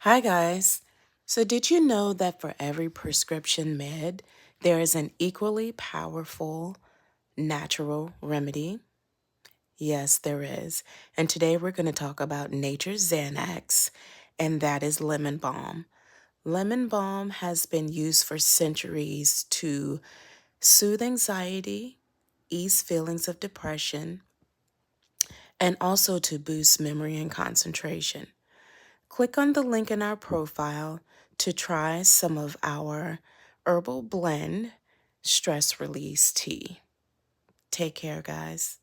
Hi, guys. So, did you know that for every prescription med, there is an equally powerful natural remedy? Yes, there is. And today we're going to talk about nature's Xanax, and that is lemon balm. Lemon balm has been used for centuries to soothe anxiety, ease feelings of depression, and also to boost memory and concentration. Click on the link in our profile to try some of our herbal blend stress release tea. Take care, guys.